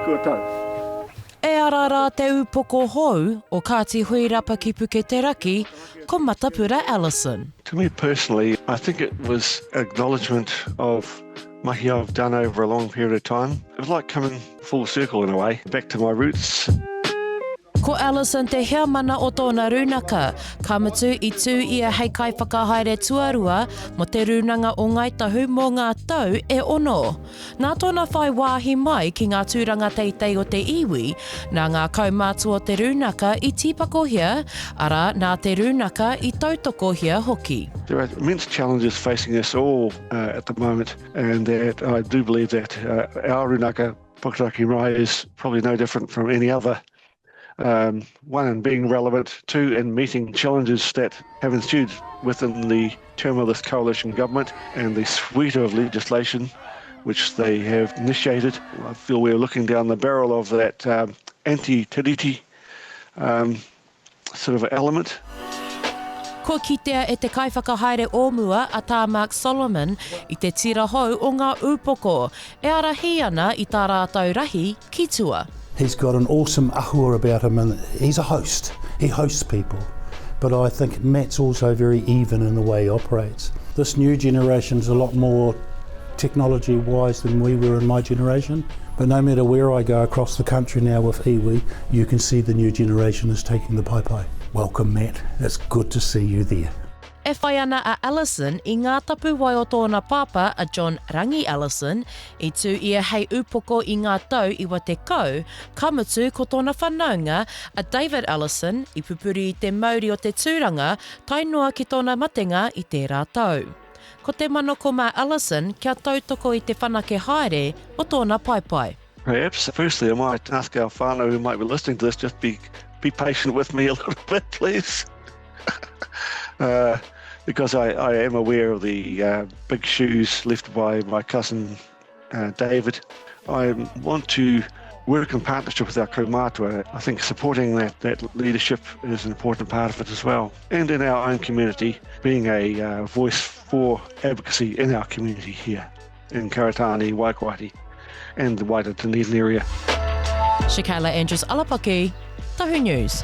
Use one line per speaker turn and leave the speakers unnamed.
Kua tau.
E ara rā te ūpoko hou o Kāti Huirapa ki Puketeraki, ko Matapura Ellison.
To me personally, I think it was acknowledgement of mahi I've done over a long period of time. It was like coming full circle in a way, back to my roots.
Ko Ellison te hea mana o tōna rūnaka, ka mutu I tū ia hei Kaiwhakahaere tuarua mo te Rūnanga o Ngāi Tahu mō ngā tau e ono. Nā tōna whai wāhi mai ki ngā tūranga teitei o te iwi, nā ngā kaumātua o te rūnaka I tīpako hia, ara nā te rūnaka I tautoko hia hoki.
There are immense challenges facing us all at the moment, and that I do believe that our rūnaka, Puketeraki Rai, is probably no different from any other. One, in being relevant, two, in meeting challenges that have ensued within the term of this coalition government and the suite of legislation which they have initiated. I feel we're looking down the barrel of that anti-tiriti sort of element.
Ko kitea e te Kaiwhakahaere ōmua a tā Mark Solomon I te tira hou o ngā ūpoko, e ara hi ana I tā rātou rahi ki tua.
He's got an awesome ahua about him and he's a host. He hosts people. But I think Matt's also very even in the way he operates. This new generation's a lot more technology-wise than we were in my generation. But no matter where I go across the country now with iwi, you can see the new generation is taking the hāpai. Welcome, Matt. It's good to see you there.
E whai ana a Ellison I ngā tapu wai o tōna papa a John Rangi Ellison, I tū ia hei ūpoko I ngā tau I wa te kau, ka mutu ko tōna whanaunga a David Ellison I pupuri I te mauri o te tūranga, tai noa ki tōna matenga I te rātau. Ko te manoko mā Ellison kia tautoko I te whanake haere o tōna paipai.
Perhaps, firstly, I might ask our whānau who might be listening to this, just be patient with me a little bit, please. Because I am aware of the big shoes left by my cousin David. I want to work in partnership with our kaumātua. I think supporting that leadership is an important part of it as well. And in our own community, being a voice for advocacy in our community here in Karatani, Waikato and the wider Dunedin area.
Shakayla Andrews-Alapaki, Tahu News.